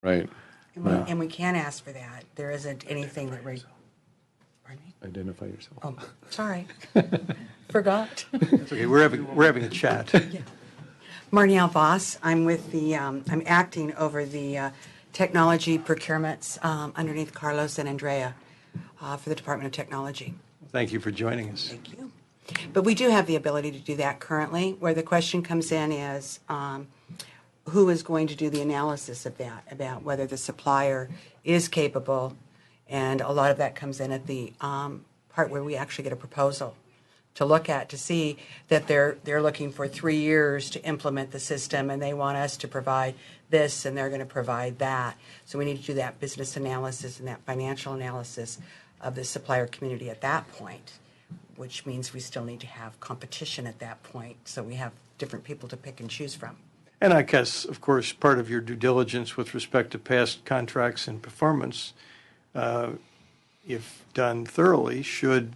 Right. And we can ask for that. There isn't anything that Pardon me? Identify yourself. Oh, sorry. Forgot. It's okay. We're having a chat. Yeah. Marnielle Voss. I'm with the, I'm acting over the technology procurements underneath Carlos and Andrea for the Department of Technology. Thank you for joining us. Thank you. But we do have the ability to do that currently. Where the question comes in is who is going to do the analysis of that, about whether the supplier is capable, and a lot of that comes in at the part where we actually get a proposal to look at, to see that they're looking for 3 years to implement the system, and they want us to provide this, and they're going to provide that. So we need to do that business analysis and that financial analysis of the supplier community at that point, which means we still need to have competition at that point, so we have different people to pick and choose from. And I guess, of course, part of your due diligence with respect to past contracts and performance, if done thoroughly, should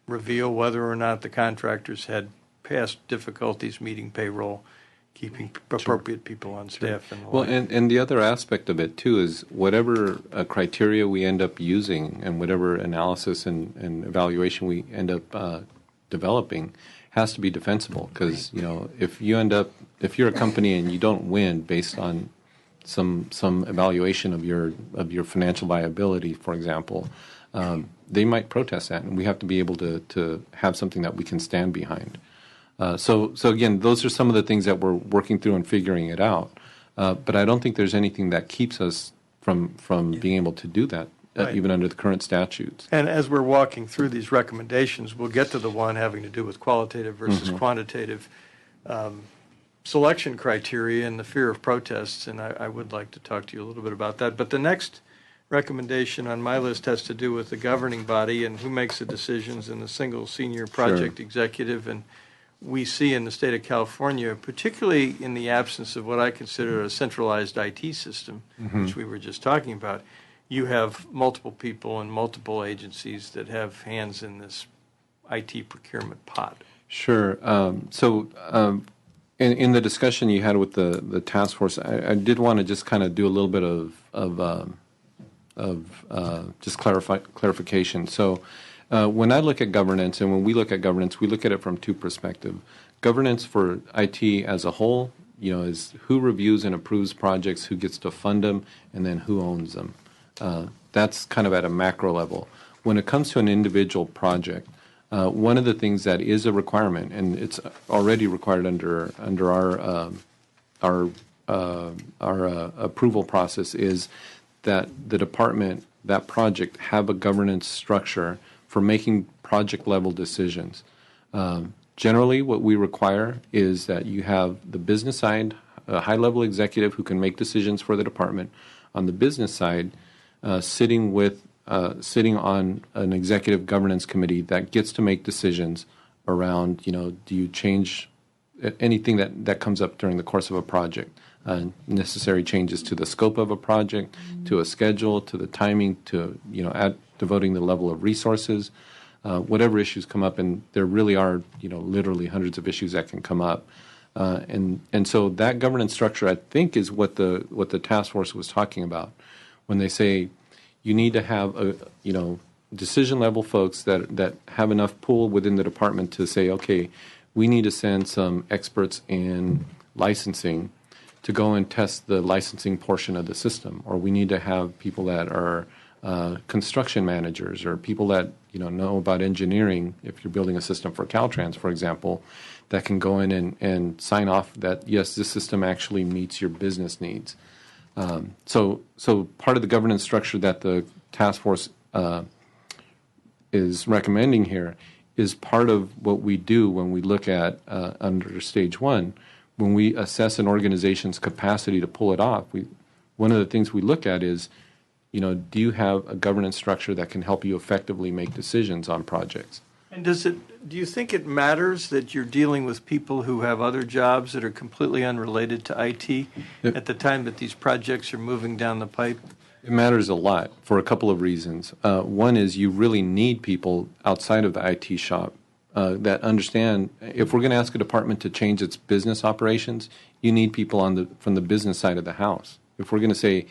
reveal whether or not the contractors had past difficulties meeting payroll, keeping appropriate people on staff. And the Well, like. and the other aspect of it, too, is whatever criteria we end up using and whatever analysis and evaluation we end up developing has to be defensible. Because, you know, if you're a company and you don't win based on some evaluation of your financial viability, for example, they might protest that, and we have to be able to have something that we can stand behind. So again, those are some of the things that we're working through and figuring it out. But I don't think there's anything that keeps us from being able to do that, Right. even under the current statutes. And as we're walking through these recommendations, we'll get to the one having to do with qualitative versus quantitative selection criteria and the fear of protests, and I would like to talk to you a little bit about that. But the next recommendation on my list has to do with the governing body and who makes the decisions and the single senior project executive. And we see in the state of California, particularly in the absence of what I consider a centralized IT system, which we were just talking about, you have multiple people and multiple agencies that have hands in this IT procurement pot. Sure. In the discussion you had with the task force, I did want to just kind of do a little bit of just clarification. So when I look at governance, and when we look at governance, we look at it from two perspectives. Governance for IT as a whole, you know, is who reviews and approves projects, who gets to fund them, and then who owns them. That's kind of at a macro level. When it comes to an individual project, one of the things that is a requirement, and it's already required under our approval process, is that the department, that project, have a governance structure for making project-level decisions. Generally, what we require is that you have the business side, a high-level executive who can make decisions for the department. On the business side, sitting on an executive governance committee that gets to make decisions around, you know, do you change anything that comes up during the course of a project, necessary changes to the scope of a project, to a schedule, to the timing, to, you know, devoting the level of resources, whatever issues come up, and there really are, you know, literally hundreds of issues that can come up. And so that governance structure, I think, is what the task force was talking about when they say you need to have decision level folks that have enough pull within the department to say, okay, we need to send some experts in licensing to go and test the licensing portion of the system, or we need to have people that are construction managers or people that know about engineering. If you're building a system for Caltrans, for example, that can go in and sign off that yes, this system actually meets your business needs. So part of the governance structure that the task force is recommending here is part of what we do when we look at under stage one, when we assess an organization's capacity to pull it off. One of the things we look at is, do you have a governance structure that can help you effectively make decisions on projects? And do you think it matters that you're dealing with people who have other jobs that are completely unrelated to IT at the time that these projects are moving down the pipe? It matters a lot for a couple of reasons. One is you really need people outside of the IT shop that understand. If we're going to ask a department to change its business operations, you need people from the business side of the house. If we're going to say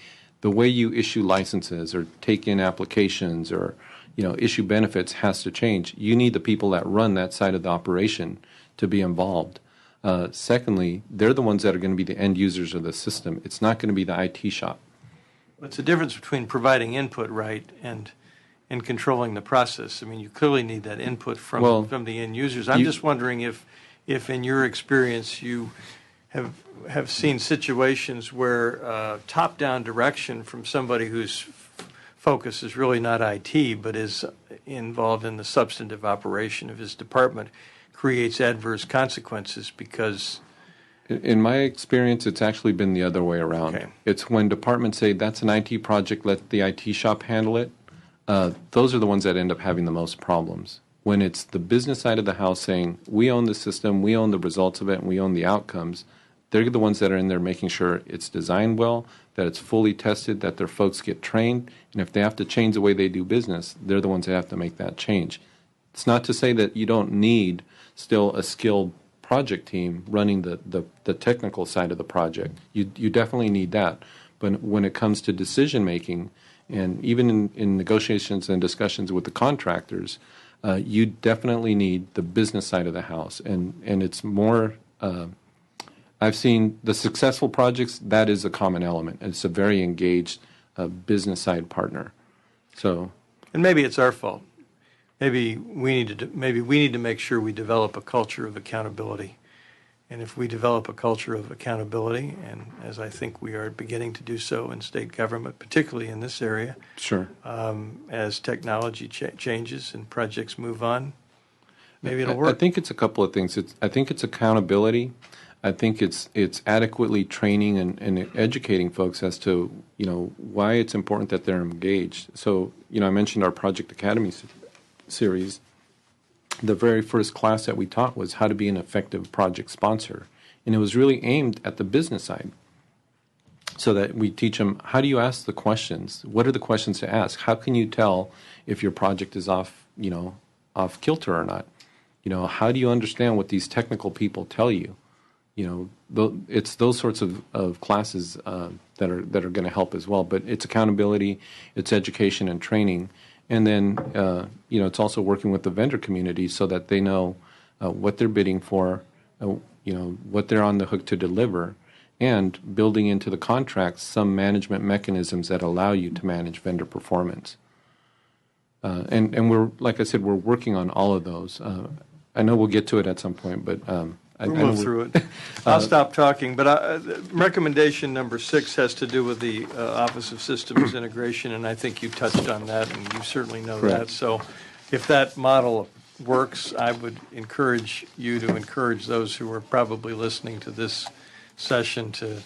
the way you issue licenses or take in applications or issue benefits has to change. You need the people that run that side of the operation to be involved. Secondly, they're the ones that are going to be the end users of the system. It's not going to be the IT shop. It's the difference between providing input, right, and controlling the process. I mean, you clearly need that input from the end users. I'm just wondering if in your experience you have seen situations where top-down direction from somebody whose focus is really not IT but is involved in the substantive operation of his department creates adverse consequences because... In my experience, it's actually been the other way around. Okay. It's when departments say, that's an IT project, let the IT shop handle it. Those are the ones that end up having the most problems. When it's the business side of the house saying, we own the system, we own the results of it, and we own the outcomes, they're the ones that are in there making sure it's designed well, that it's fully tested, that their folks get trained, and if they have to change the way they do business, they're the ones that have to make that change. It's not to say that you don't need still a skilled project team running the technical side of the project. You definitely need that. But when it comes to decision making, and even in negotiations and discussions with the contractors, you definitely need the business side of the house. And it's more, I've seen the successful projects, that is a common element. It's a very engaged business side partner. So, and maybe it's our fault. Maybe we need to make sure we develop a culture of accountability. And if we develop a culture of accountability, and as I think we are beginning to do so in state government, particularly in this area, sure, as technology changes and projects move on, maybe it'll work. I think it's a couple of things. I think it's accountability. I think it's adequately training and educating folks as to why it's important that they're engaged. So I mentioned our Project Academy series. The very first class that we taught was how to be an effective project sponsor. And it was really aimed at the business side so that we teach them, how do you ask the questions? What are the questions to ask? How can you tell if your project is off kilter or not? How do you understand what these technical people tell you? It's those sorts of classes that are going to help as well. But it's accountability, it's education and training. And then, it's also working with the vendor community so that they know what they're bidding for, what they're on the hook to deliver, and building into the contracts some management mechanisms that allow you to manage vendor performance. And we're, like I said, we're working on all of those. I know we'll get to it at some point, but we'll move through it. I'll stop talking, but recommendation number 6 has to do with the Office of Systems Integration, and I think you touched on that, and you certainly know that. So if that model works, I would encourage you to encourage those who are probably listening to this session to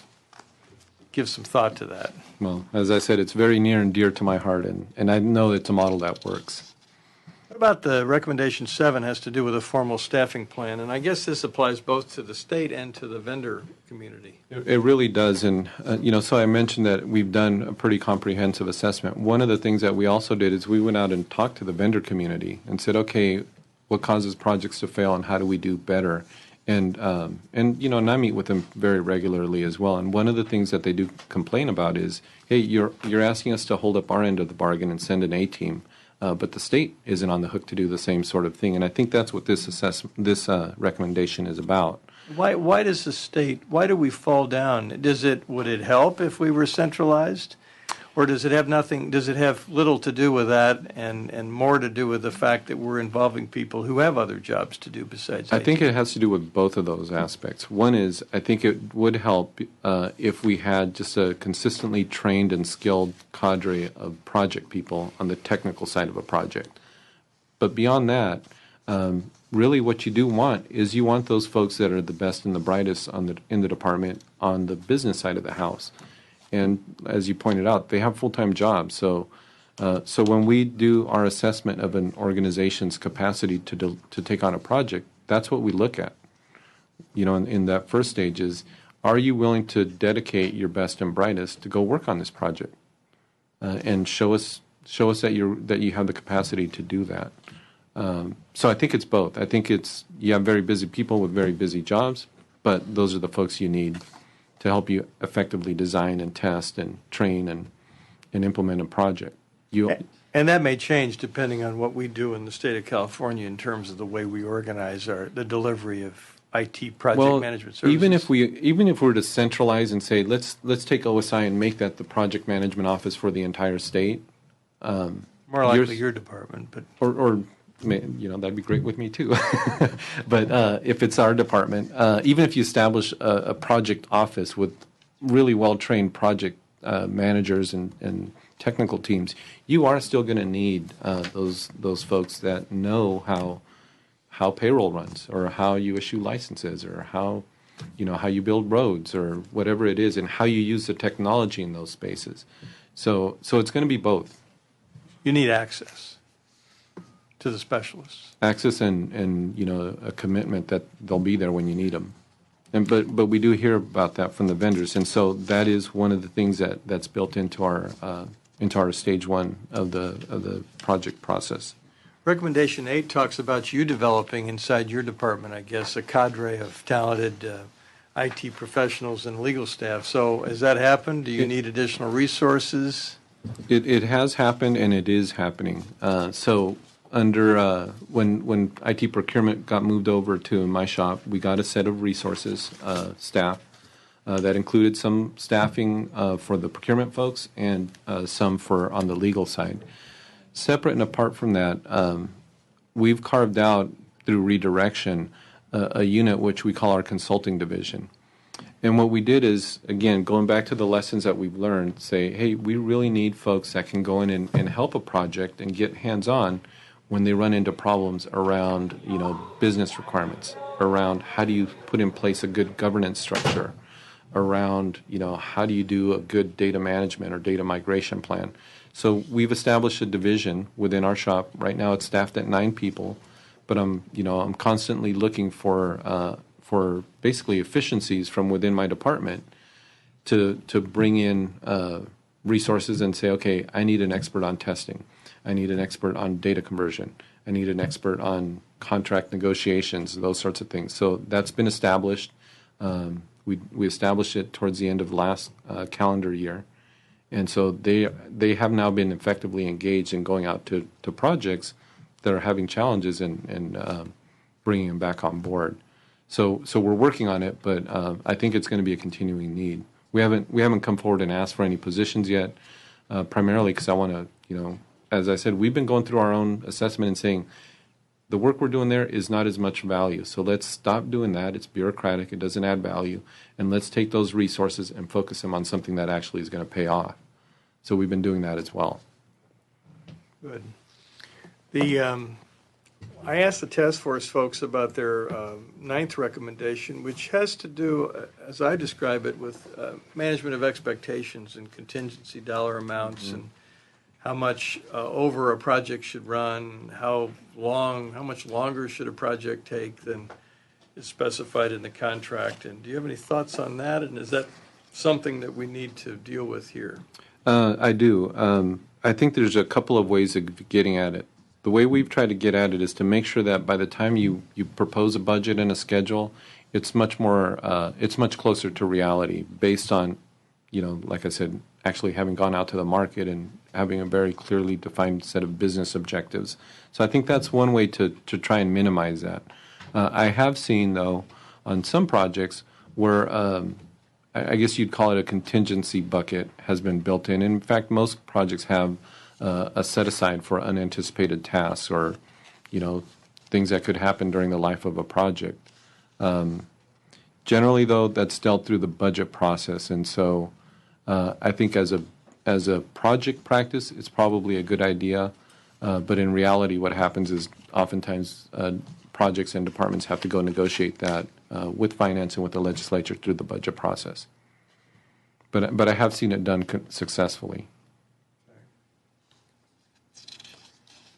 give some thought to that. Well, as I said, it's very near and dear to my heart, and I know it's a model that works. What about the recommendation 7 has to do with a formal staffing plan, and I guess this applies both to the state and to the vendor community. It really does, and so I mentioned that we've done a pretty comprehensive assessment. One of the things that we also did is we went out and talked to the vendor community and said, okay, what causes projects to fail and how do we do better? And I meet with them very regularly as well. And one of the things that they do complain about is, hey, you're asking us to hold up our end of the bargain and send an A-team. But the state isn't on the hook to do the same sort of thing, and I think that's what this recommendation is about. Why does the state? Why do we fall down? Would it help if we were centralized, or does it have nothing? Does it have little to do with that, and more to do with the fact that we're involving people who have other jobs to do besides? I think it has to do with both of those aspects. One is I think it would help if we had just a consistently trained and skilled cadre of project people on the technical side of a project. But beyond that, really what you do want is you want those folks that are the best and the brightest in the department on the business side of the house. And as you pointed out, they have full-time jobs. So when we do our assessment of an organization's capacity to take on a project, that's what we look at. In that first stage is, are you willing to dedicate your best and brightest to go work on this project, and show us that you have the capacity to do that. So I think it's both. I think you have very busy people with very busy jobs, but those are the folks you need to help you effectively design and test and train and implement a project. And that may change depending on what we do in the state of California in terms of the way we organize the delivery of IT project management services. Even if we were to centralize and say let's take OSI and make that the project management office for the entire state. More likely your department, but that'd be great with me too. But if it's our department, even if you establish a project office with really well-trained project managers and technical teams, you are still going to need those folks that know how payroll runs, or how you issue licenses, or how you build roads, or whatever it is, and how you use the technology in those spaces. So it's going to be both. You need access to the specialists. Access and a commitment that they'll be there when you need them. But we do hear about that from the vendors, and so that is one of the things that's built into our stage one of the project process. Recommendation 8 talks about you developing inside your department, I guess, a cadre of talented IT professionals and legal staff. So has that happened? Do you need additional resources? It has happened, and it is happening. So under when IT procurement got moved over to my shop, we got a set of resources, staff, that included some staffing for the procurement folks and some for on the legal side. Separate and apart from that, we've carved out through redirection a unit which we call our consulting division. And what we did is, again, going back to the lessons that we've learned, say, hey, we really need folks that can go in and help a project and get hands-on when they run into problems around, business requirements, around how do you put in place a good governance structure, around, how do you do a good data management or data migration plan. So we've established a division within our shop. Right now it's staffed at 9 people, but I'm constantly looking for basically efficiencies from within my department to bring in resources and say, okay, I need an expert on testing. I need an expert on data conversion. I need an expert on contract negotiations, those sorts of things. So that's been established. We established it towards the end of last calendar year. And so they have now been effectively engaged in going out to projects that are having challenges and bringing them back on board. So we're working on it, but I think it's going to be a continuing need. We haven't come forward and asked for any positions yet, primarily because I want to, as I said, we've been going through our own assessment and saying the work we're doing there is not as much value. So let's stop doing that. It's bureaucratic. It doesn't add value. And let's take those resources and focus them on something that actually is going to pay off. So we've been doing that as well. Good. I asked the task force folks about their 9th recommendation, which has to do, as I describe it, with management of expectations and contingency dollar amounts and how much over a project should run, how much longer should a project take than is specified in the contract. And do you have any thoughts on that? And is that something that we need to deal with here? I do. I think there's a couple of ways of getting at it. The way we've tried to get at it is to make sure that by the time you propose a budget and a schedule, it's much closer to reality based on, like I said, actually having gone out to the market and having a very clearly defined set of business objectives. So I think that's one way to try and minimize that. I have seen, though, on some projects where I guess you'd call it a contingency bucket has been built in. In fact, most projects have a set aside for unanticipated tasks or, things that could happen during the life of a project. Generally, though, that's dealt through the budget process, and so I think as a project practice, it's probably a good idea. But in reality, what happens is oftentimes projects and departments have to go negotiate that with finance and with the legislature through the budget process. But I have seen it done successfully.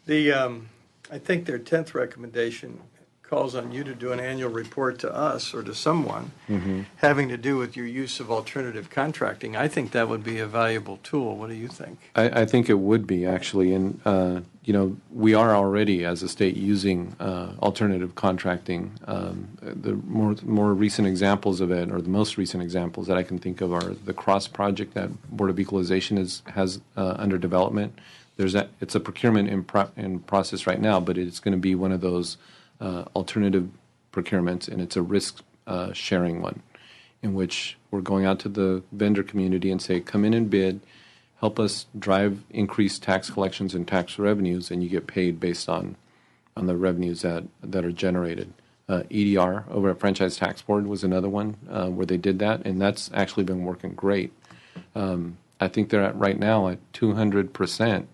I think their 10th recommendation calls on you to do an annual report to us or to someone having to do with your use of alternative contracting, I think that would be a valuable tool. What do you think? I think it would be, actually. And, we are already, as a state, using alternative contracting. The more recent examples of it, or the most recent examples that I can think of, are the CROSS project that Board of Equalization has under development. It's a procurement in process right now, but it's going to be one of those alternative procurements, and it's a risk sharing one, in which we're going out to the vendor community and say, come in and bid, help us drive increased tax collections and tax revenues, and you get paid based on the revenues that are generated. EDR over at Franchise Tax Board was another one where they did that, and that's actually been working great. I think they're right now at 200%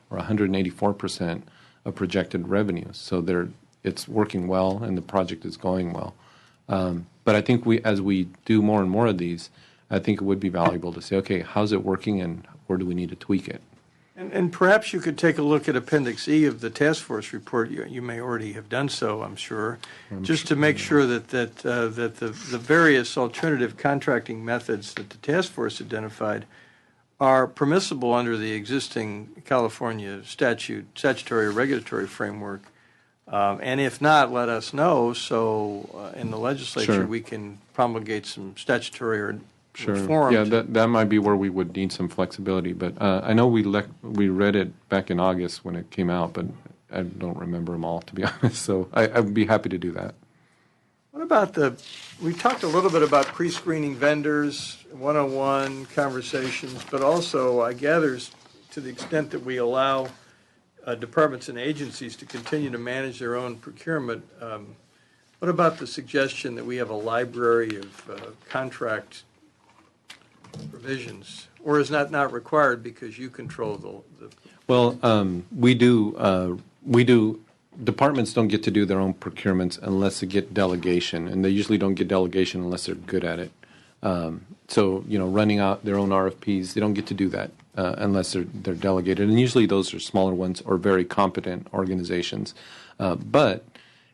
or 184% of projected revenues. So it's working well, and the project is going well. But I think as we do more and more of these, I think it would be valuable to say, okay, how's it working, and where do we need to tweak it? And perhaps you could take a look at Appendix E of the task force report. You may already have done so, I'm sure, to make sure that the various alternative contracting methods that the task force identified are permissible under the existing California statutory or regulatory framework. And if not, let us know, so in the legislature Sure. we can promulgate some statutory or Sure. reform. Yeah, that might be where we would need some flexibility. But I know we read it back in August when it came out, but I don't remember them all, to be honest. So I would be happy to do that. What about we talked a little bit about pre-screening vendors, one-on-one conversations, but also I gather to the extent that we allow departments and agencies to continue to manage their own procurement, what about the suggestion that we have a library of contract provisions, or is that not required because you control the Well, we do. Departments don't get to do their own procurements unless they get delegation, and they usually don't get delegation unless they're good at it. So, running out their own RFPs, they don't get to do that unless they're delegated, and usually those are smaller ones or very competent organizations. But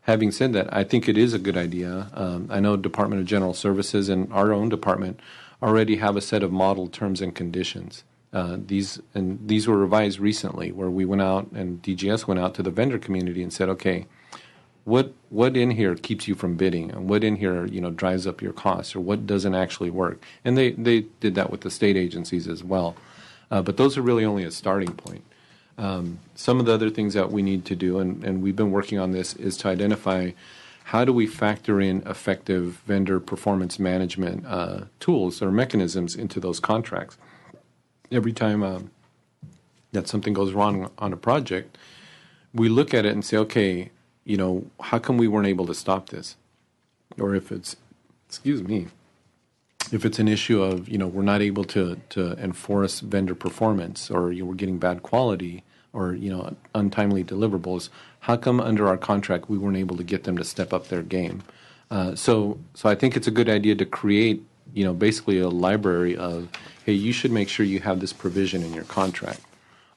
having said that, I think it is a good idea. I know Department of General Services and our own department already have a set of model terms and conditions. These were revised recently, where we went out and DGS went out to the vendor community and said, okay, what in here keeps you from bidding, and what in here drives up your costs, or what doesn't actually work? And they did that with the state agencies as well. But those are really only a starting point. Some of the other things that we need to do, and we've been working on this, is to identify how do we factor in effective vendor performance management tools or mechanisms into those contracts. Every time that something goes wrong on a project, we look at it and say, okay, how come we weren't able to stop this? Or if it's an issue of, we're not able to enforce vendor performance, or we're getting bad quality, or, untimely deliverables, how come under our contract we weren't able to get them to step up their game? So I think it's a good idea to create, basically a library of, hey, you should make sure you have this provision in your contract.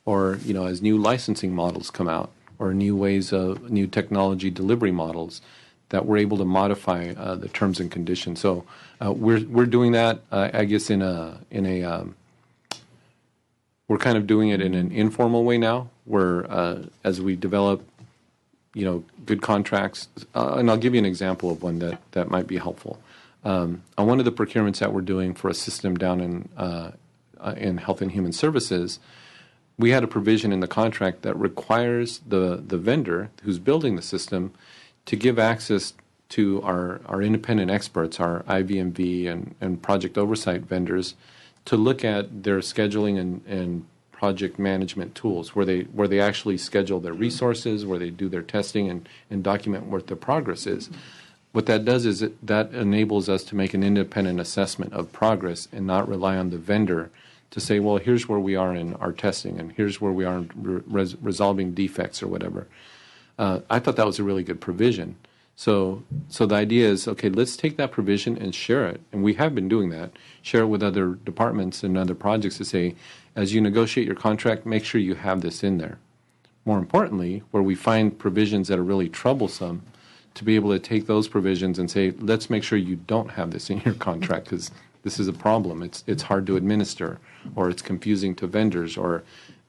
Or, as new licensing models come out, or new technology delivery models, that we're able to modify the terms and conditions. So we're doing that, I guess, we're kind of doing it in an informal way now, where as we develop, good contracts, and I'll give you an example of one that might be helpful. On one of the procurements that we're doing for a system down in Health and Human Services, we had a provision in the contract that requires the vendor who's building the system to give access to our independent experts, our IVMV and project oversight vendors, to look at their scheduling and project management tools, where they actually schedule their resources, where they do their testing and document what their progress is. What that does is that enables us to make an independent assessment of progress and not rely on the vendor to say, well, here's where we are in our testing, and here's where we are in resolving defects or whatever. I thought that was a really good provision. So the idea is, okay, let's take that provision and share it. And we have been doing that. Share it with other departments and other projects to say, as you negotiate your contract, make sure you have this in there. More importantly, where we find provisions that are really troublesome, to be able to take those provisions and say, let's make sure you don't have this in your contract because this is a problem. It's hard to administer, or it's confusing to vendors, or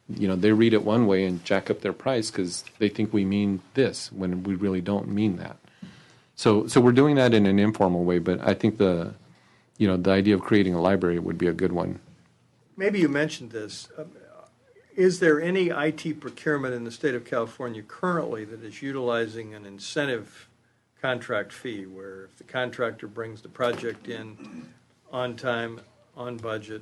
they read it one way and jack up their price because they think we mean this when we really don't mean that. So we're doing that in an informal way, but I think the idea of creating a library would be a good one. Maybe you mentioned this. Is there any IT procurement in the state of California currently that is utilizing an incentive contract fee, where if the contractor brings the project in on time, on budget,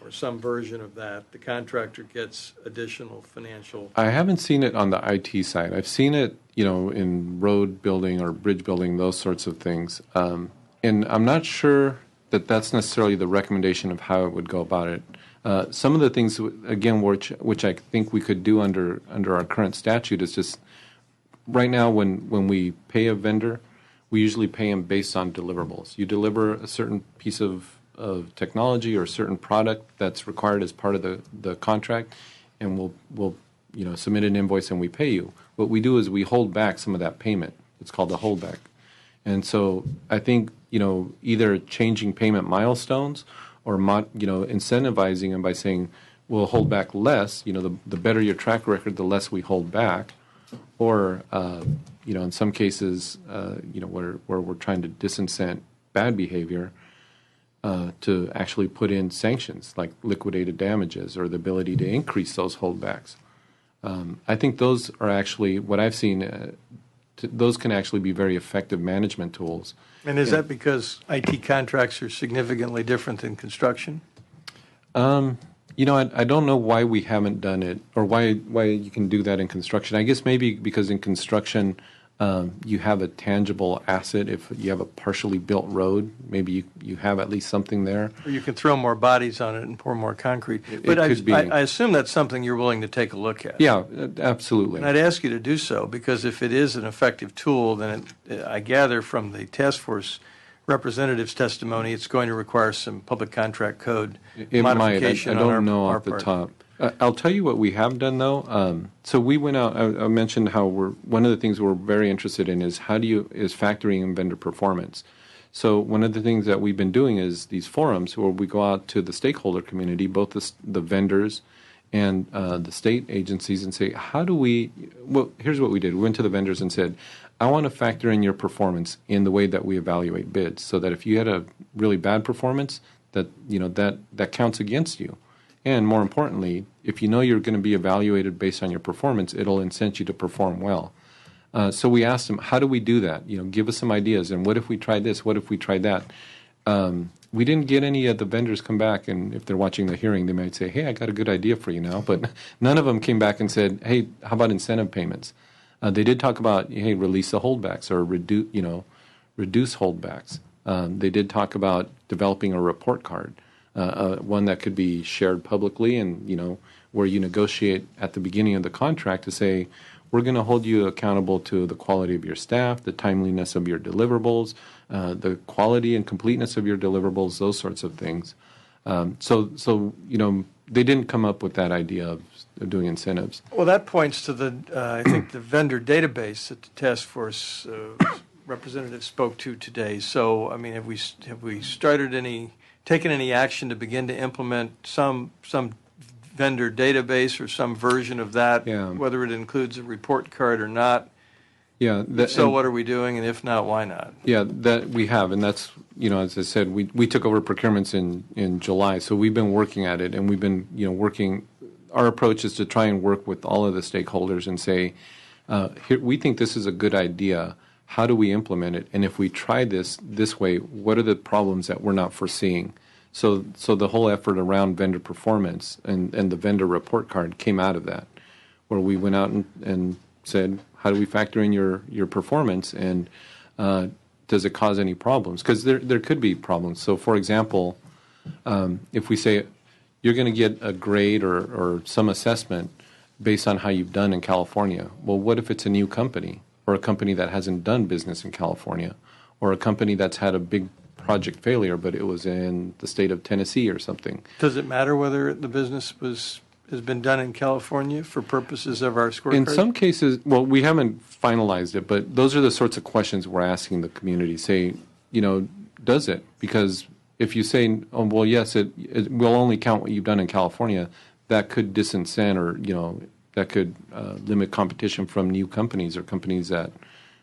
or some version of that, the contractor gets additional financial? I haven't seen it on the IT side. I've seen it, in road building or bridge building, those sorts of things. And I'm not sure that that's necessarily the recommendation of how it would go about it. Some of the things, again, which I think we could do under our current statute is just right now when we pay a vendor, we usually pay them based on deliverables. You deliver a certain piece of technology or a certain product that's required as part of the contract, and we'll submit an invoice and we pay you. What we do is we hold back some of that payment. It's called the holdback. And so I think either changing payment milestones or incentivizing them by saying we'll hold back less. The better your track record, the less we hold back. Or in some cases, where we're trying to disincent bad behavior, to actually put in sanctions like liquidated damages or the ability to increase those holdbacks. I think those are actually what I've seen. Those can actually be very effective management tools. And is that because IT contracts are significantly different than construction? I don't know why we haven't done it, or why you can do that in construction. I guess maybe because in construction you have a tangible asset. If you have a partially built road, maybe you have at least something there. Or you can throw more bodies on it and pour more concrete. But It could be. I assume that's something you're willing to take a look at. Yeah, absolutely. And I'd ask you to do so, because if it is an effective tool, then I gather from the task force representative's testimony, it's going to require some public contract code It modification might. I don't on know our off the part. top. I'll tell you what we have done, though. So we went out. I mentioned how one of the things we're very interested in is factoring in vendor performance. So one of the things that we've been doing is these forums where we go out to the stakeholder community, both the vendors and the state agencies, and say, how do we? Well, here's what we did. We went to the vendors and said, I want to factor in your performance in the way that we evaluate bids, so that if you had a really bad performance, that counts against you. And more importantly, if you know you're going to be evaluated based on your performance, it'll incent you to perform well. So we asked them, how do we do that? Give us some ideas. And what if we tried this? What if we tried that? We didn't get any of the vendors come back, and if they're watching the hearing, they might say, hey, I got a good idea for you now. But none of them came back and said, hey, how about incentive payments? They did talk about, hey, release the holdbacks or reduce holdbacks. They did talk about developing a report card. One that could be shared publicly, and where you negotiate at the beginning of the contract to say, we're going to hold you accountable to the quality of your staff, the timeliness of your deliverables, the quality and completeness of your deliverables, those sorts of things. So they didn't come up with that idea of doing incentives. Well, that points to I think the vendor database that the task force representative spoke to today. So, I mean, have we taken any action to begin to implement some vendor database or some version of that, Yeah. whether it includes a report card or not? Yeah. What are we doing, and if not, why not? Yeah, that we have, and that's, as I said, we took over procurements in July, so we've been working at it, and we've been, working. Our approach is to try and work with all of the stakeholders and say, here, we think this is a good idea. How do we implement it? And if we try this way, what are the problems that we're not foreseeing? So the whole effort around vendor performance and the vendor report card came out of that, where we went out and said, how do we factor in your performance, and does it cause any problems? Because there could be problems. So, for example, if we say you're going to get a grade or some assessment based on how you've done in California, well, what if it's a new company, or a company that hasn't done business in California, or a company that's had a big project failure, but it was in the state of Tennessee or something? Does it matter whether the business was has been done in California for purposes of our scorecard? In some cases, well, we haven't finalized it, but those are the sorts of questions we're asking the community. Say, does it? Because if you say, oh, well, yes, it will only count what you've done in California, that could disincent or, that could limit competition from new companies or companies that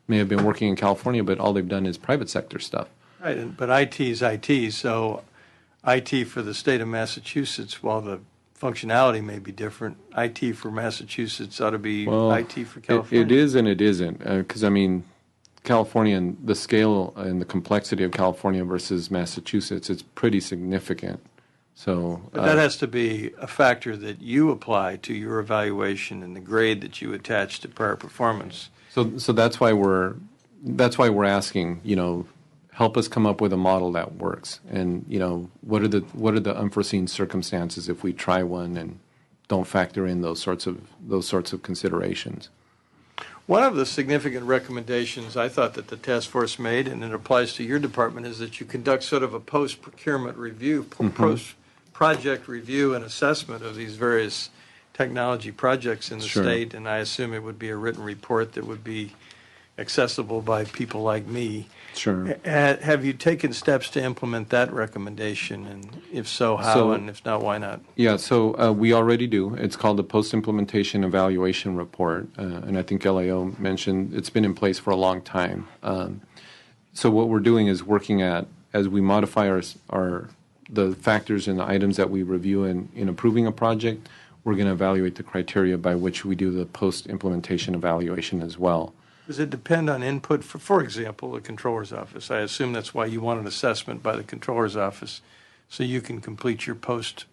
may have been working in California, but all they've done is private sector stuff. Right, but IT is IT, so IT for the state of Massachusetts, while the functionality may be different, IT for Massachusetts ought to be IT for California. It is and it isn't, because, California and the scale and the complexity of California versus Massachusetts, it's pretty significant. So but that has to be a factor that you apply to your evaluation and the grade that you attach to prior performance. So that's why we're asking, help us come up with a model that works. And what are the unforeseen circumstances if we try one and don't factor in those sorts of considerations. One of the significant recommendations I thought that the task force made, and it applies to your department, is that you conduct sort of a post-procurement review, post-project review and assessment of these various technology projects in the state, and I assume it would be a written report that would be accessible by people like me. Sure. Have you taken steps to implement that recommendation, and if so, how, and if not, why not? Yeah, so we already do. It's called the Post-Implementation Evaluation Report, and I think LAO mentioned it's been in place for a long time. So what we're doing is working at, as we modify the factors and the items that we review in approving a project, we're going to evaluate the criteria by which we do the post-implementation evaluation as well. Does it depend on input, for example, the controller's office? I assume that's why you want an assessment by the controller's office, so you can complete your post.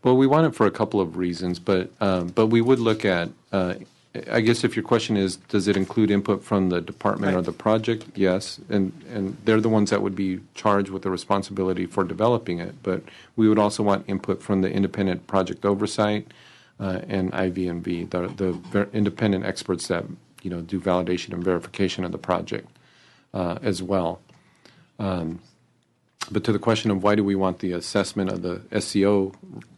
Well, we want it for a couple of reasons, but we would look at, I guess if your question is, does it include input from the department or the project? Yes, and they're the ones that would be charged with the responsibility for developing it, but we would also want input from the independent project oversight and IV&V, the independent experts that do validation and verification of the project as well. But to the question of why do we want the assessment of the SCO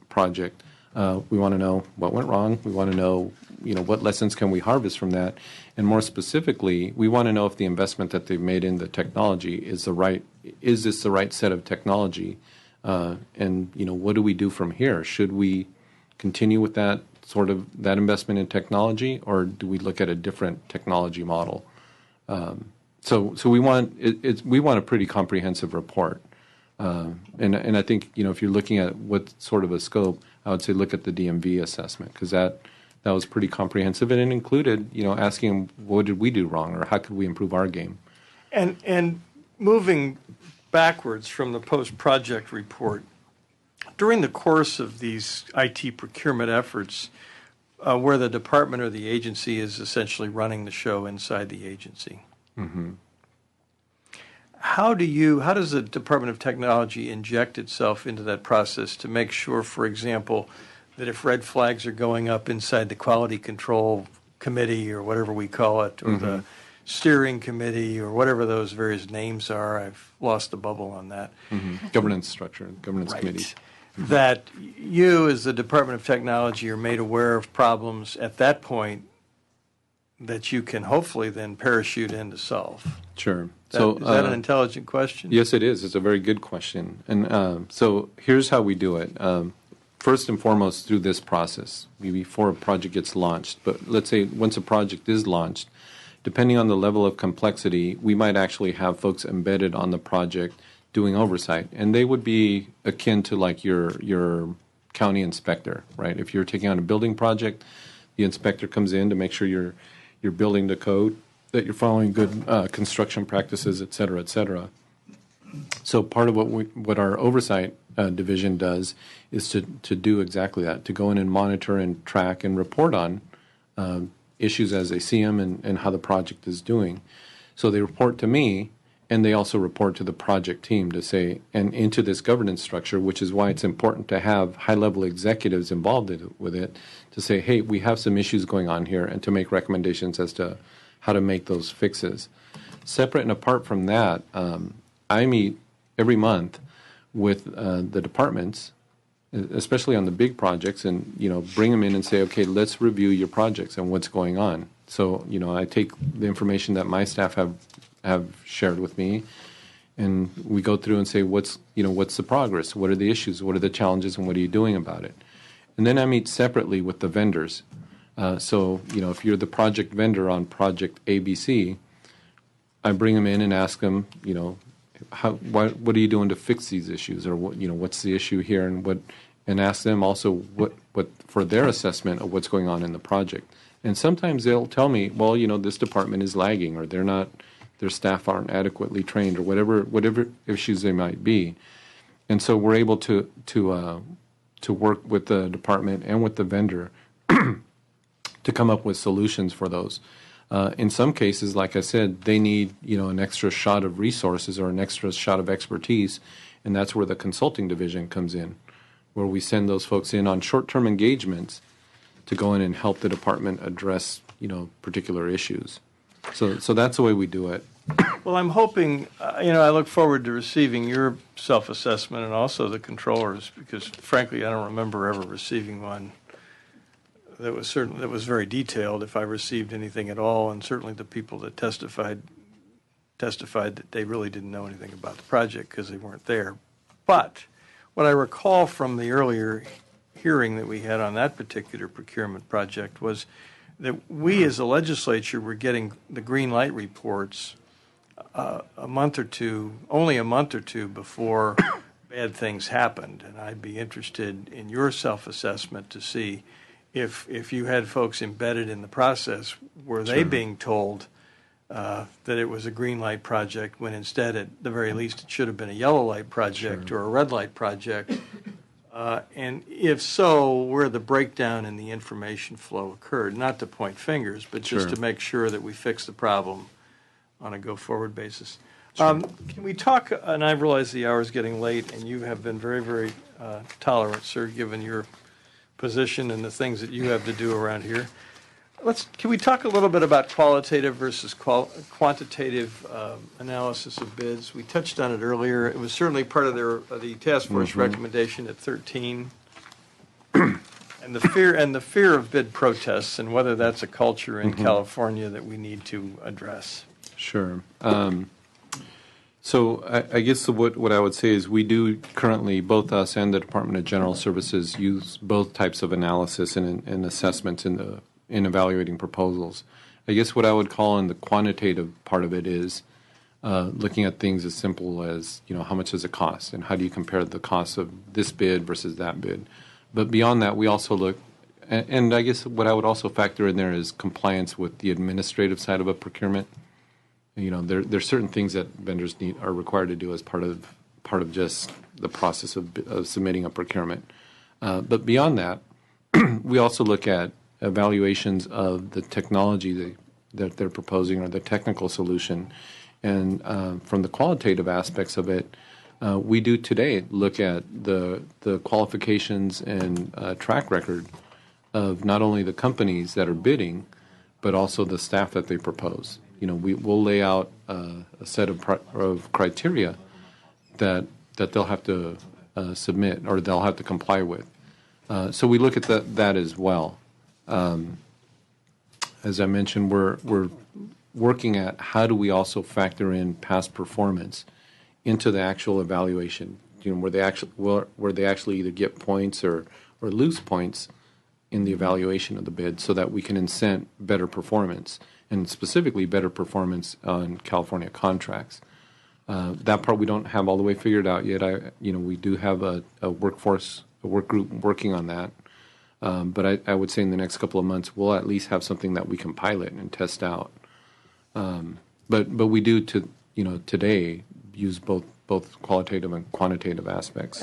project, we want to know what went wrong. We want to know, what lessons can we harvest from that, and more specifically, we want to know if the investment that they've made in the technology is this the right set of technology, and what do we do from here? Should we continue with that investment in technology, or do we look at a different technology model? So we want a pretty comprehensive report, and I think if you're looking at what sort of a scope, I would say look at the DMV assessment, because that was pretty comprehensive, and it included asking what did we do wrong, or how could we improve our game. And moving backwards from the post-project report, during the course of these IT procurement efforts, where the department or the agency is essentially running the show inside the agency, how does the Department of Technology inject itself into that process to make sure, for example, that if red flags are going up inside the quality control committee or whatever we call it, or the steering committee or whatever those various names are, I've lost the bubble on that. Governance structure, governance committee. That you, as the Department of Technology, are made aware of problems at that point that you can hopefully then parachute in to solve. Sure. Is that an intelligent question? Yes, it is. It's a very good question. And so here's how we do it. First and foremost, through this process, before a project gets launched. But let's say once a project is launched, depending on the level of complexity, we might actually have folks embedded on the project doing oversight, and they would be akin to like your county inspector, right? If you're taking on a building project, the inspector comes in to make sure you're building the code, that you're following good construction practices, et cetera, et cetera. So part of what our oversight division does is to do exactly that, to go in and monitor and track and report on issues as they see them and how the project is doing. So they report to me, and they also report to the project team to say, and into this governance structure, which is why it's important to have high-level executives involved with it, to say, hey, we have some issues going on here, and to make recommendations as to how to make those fixes. Separate and apart from that, I meet every month with the departments especially on the big projects, and bring them in and say, okay, let's review your projects and what's going on. So I take the information that my staff have shared with me, and we go through and say, what's the progress, what are the issues, what are the challenges, and what are you doing about it? And then I meet separately with the vendors. So if you're the project vendor on project ABC, I bring them in and ask them, what are you doing to fix these issues, or what's the issue here, and ask them also what for their assessment of what's going on in the project. And sometimes they'll tell me, well, this department is lagging, or their staff aren't adequately trained, or whatever issues they might be. And so we're able to work with the department and with the vendor to come up with solutions for those. In some cases, like I said, they need an extra shot of resources or an extra shot of expertise, and that's where the consulting division comes in, where we send those folks in on short-term engagements to go in and help the department address particular issues. So that's the way we do it. Well, I'm hoping, I look forward to receiving your self-assessment and also the controllers, because frankly, I don't remember ever receiving one that was very detailed, if I received anything at all, and certainly the people that testified that they really didn't know anything about the project because they weren't there. But what I recall from the earlier hearing that we had on that particular procurement project was that we as a legislature were getting the green light reports only a month or two before bad things happened. And I'd be interested in your self-assessment to see if you had folks embedded in the process, were they being told that it was a green light project when instead, at the very least, it should have been a yellow light project or a red light project? And if so, where the breakdown in the information flow occurred, not to point fingers, but just to make sure that we fix the problem on a go-forward basis. Can we talk, and I realize the hour is getting late, and you have been very, very tolerant, sir, given your position and the things that you have to do around here. Can we talk a little bit about qualitative versus quantitative analysis of bids? We touched on it earlier. It was certainly part of the task force recommendation at 13. And the fear of bid protests, and whether that's a culture in California that we need to address. Sure. So I guess what I would say is we do currently, both us and the Department of General Services, use both types of analysis and assessments in evaluating proposals. I guess what I would call in the quantitative part of it is looking at things as simple as, how much does it cost, and how do you compare the cost of this bid versus that bid. But beyond that, we also look, and I guess what I would also factor in there is compliance with the administrative side of a procurement. There's certain things that vendors are required to do as part of just the process of submitting a procurement. But beyond that, we also look at evaluations of the technology that they're proposing or the technical solution. And from the qualitative aspects of it, we do today look at the qualifications and track record of not only the companies that are bidding, but also the staff that they propose. We'll lay out a set of criteria that they'll have to submit or they'll have to comply with. So we look at that as well. As I mentioned, we're working at how do we also factor in past performance into the actual evaluation. Where they actually either get points or lose points in the evaluation of the bid, so that we can incent better performance, and specifically better performance on California contracts. That part we don't have all the way figured out yet. We do have a work group working on that. But I would say in the next couple of months we'll at least have something that we can pilot and test out. But we do today use both qualitative and quantitative aspects.